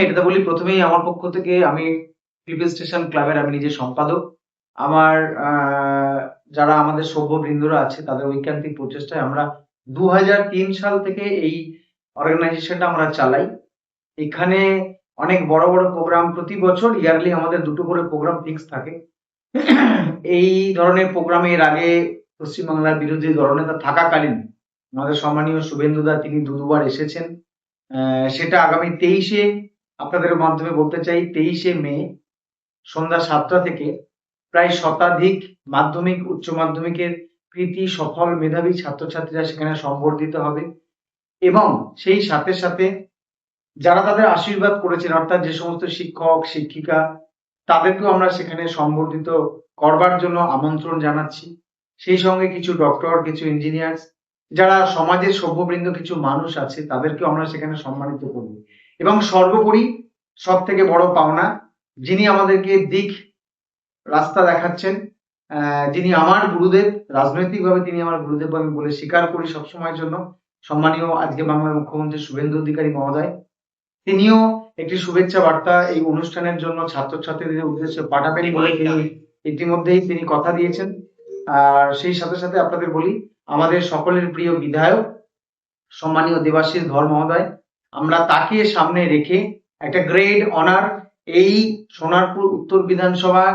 এটাতে বলি প্রথমেই আমার পক্ষ থেকে আমি পিপল স্টেশন ক্লাবের আমি নিজে সম্পাদক। আমার যারা আমাদের সভ্যবৃন্দরা আছে তাদের ঐকান্তিক প্রচেষ্টায় আমরা 2003 সাল থেকে এই অর্গানাইজেশনটা আমরা চালাই। এখানে অনেক বড় বড় প্রোগ্রাম প্রতি বছর ইয়ারলি আমাদের দুটো করে প্রোগ্রাম ফিক্স থাকে। এই ধরনের প্রোগ্রামে এর আগে পশ্চিমবাংলার বিরোধী দলনেতা থাকাকালীন আমাদের সম্মানীয় শুভেন্দুদা তিনি দুবার এসেছেন। সেটা আগামী 23-এ আপনাদের মাধ্যমে বলতে চাই 23-এ মে সন্ধ্যা 7টা থেকে প্রায় শতাধিক মাধ্যমিক উচ্চ মাধ্যমিকের কৃতী সফল মেধাবী ছাত্রছাত্রীরা সেখানে সংবর্ধিত হবে এবং সেই সাথে সাথে যারা তাদের আশীর্বাদ করেছেন অর্থাৎ যে সমস্ত শিক্ষক শিক্ষিকা তাদেরকেও আমরা সেখানে সংবর্ধিত করবার জন্য আমন্ত্রণ জানাচ্ছি। সেই সঙ্গে কিছু ডক্টর কিছু ইঞ্জিনিয়ার যারা সমাজের সভ্যবৃন্দ কিছু মানুষ আছে তাদেরকেও আমরা সেখানে সম্মানিত করব এবং সর্বোপরি সব থেকে বড় পাওনা যিনি আমাদেরকে দিক রাস্তা দেখাচ্ছেন, যিনি আমার গুরুদেব, রাজনৈতিকভাবে তিনি আমার গুরুদেব আমি বলে স্বীকার করি সবসময়ের জন্য, সম্মানীয় আজকে বাংলার মুখ্যমন্ত্রী শুভেন্দু অধিকারী মহোদয়। তিনিও একটি শুভেচ্ছা বার্তা এই অনুষ্ঠানের জন্য ছাত্রছাত্রীদের উদ্দেশ্যে পাঠাবেন বলে তিনি ইতিমধ্যেই তিনি কথা দিয়েছেন। আর সেই সাথে সাথে আপনাদের বলি আমাদের সকলের প্রিয় বিধায়ক সম্মানীয় দেবাশিস ধর মহোদয়, আমরা তাকে সামনে রেখে একটা গ্রেট অনার, এই সোনারপুর উত্তর বিধানসভা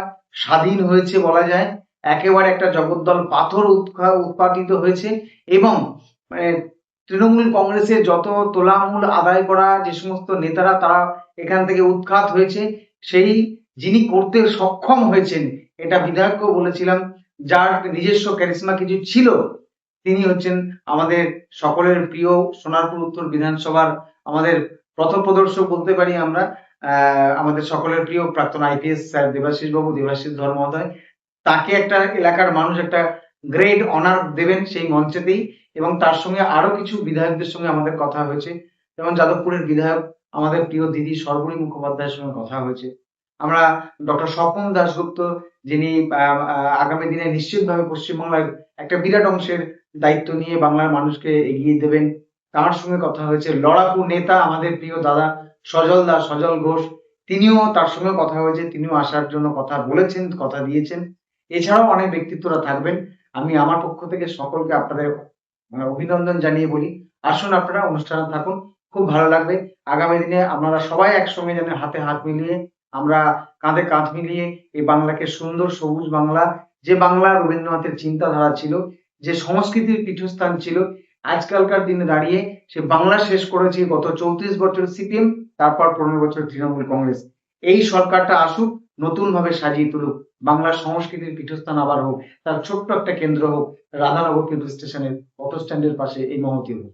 স্বাধীন হয়েছে বলা যায়, একেবারে একটা জগদ্দল পাথর উৎপাটিত হয়েছে এবং তৃণমূল কংগ্রেসের যত তোলামূল আদায় করা যে সমস্ত নেতারা তারা এখান থেকে উৎখাত হয়েছে, সেই যিনি করতে সক্ষম হয়েছেন এটা বিধায়ককেও বলেছিলাম, যার নিজস্ব ক্যারিসমা কিছু ছিল, তিনি হচ্ছেন আমাদের সকলের প্রিয় সোনারপুর উত্তর বিধানসভার আমাদের পথপ্রদর্শক বলতে পারি আমরা, আমাদের সকলের প্রিয় প্রাক্তন আইপিএস স্যার দেবাশিস বাবু, দেবাশিস ধর মহোদয়। তাকে একটা এলাকার মানুষ একটা গ্রেট অনার দেবেন সেই মঞ্চেতেই এবং তার সঙ্গে আরো কিছু বিধায়কদের সঙ্গে আমাদের কথা হয়েছে, যেমন যাদবপুরের বিধায়ক আমাদের প্রিয় দিদি সর্বরী মুখোপাধ্যায়ের সঙ্গে কথা হয়েছে। আমরা ডক্টর স্বপন দাশগুপ্ত যিনি আগামী দিনে নিশ্চিতভাবে পশ্চিমবাংলার একটা বিরাট অংশের দায়িত্ব নিয়ে বাংলার মানুষকে এগিয়ে দেবেন, তার সঙ্গে কথা হয়েছে। লড়াকু নেতা আমাদের প্রিয় দাদা সজল দাস, সজল ঘোষ, তিনিও তার সঙ্গে কথা হয়েছে, তিনিও আসার জন্য কথা বলেছেন, কথা দিয়েছেন। এছাড়াও অনেক ব্যক্তিত্বরা থাকবেন। আমি আমার পক্ষ থেকে সকলকে আপনাদের অভিনন্দন জানিয়ে বলি আসুন আপনারা অনুষ্ঠানে থাকুন, খুব ভালো লাগবে। আগামী দিনে আপনারা সবাই একসঙ্গে যেন হাতে হাত মিলিয়ে আমরা কাঁধে কাঁধ মিলিয়ে এই বাংলাকে সুন্দর সবুজ বাংলা, যে বাংলা রবীন্দ্রনাথের চিন্তাধারা ছিল, যে সংস্কৃতির পীঠস্থান ছিল, আজকালকার দিনে দাঁড়িয়ে সে বাংলা শেষ করেছে গত 34 বছর সিপিএম, তারপর 15 বছর তৃণমূল কংগ্রেস। এই সরকারটা আসুক, নতুন ভাবে সাজিয়ে তুলুক, বাংলার সংস্কৃতির পীঠস্থান আবার হোক, তার ছোট্ট একটা কেন্দ্র হোক রাধানগর কেন্দ্র স্টেশনের অটো স্ট্যান্ডের পাশে এই মহতি হোক।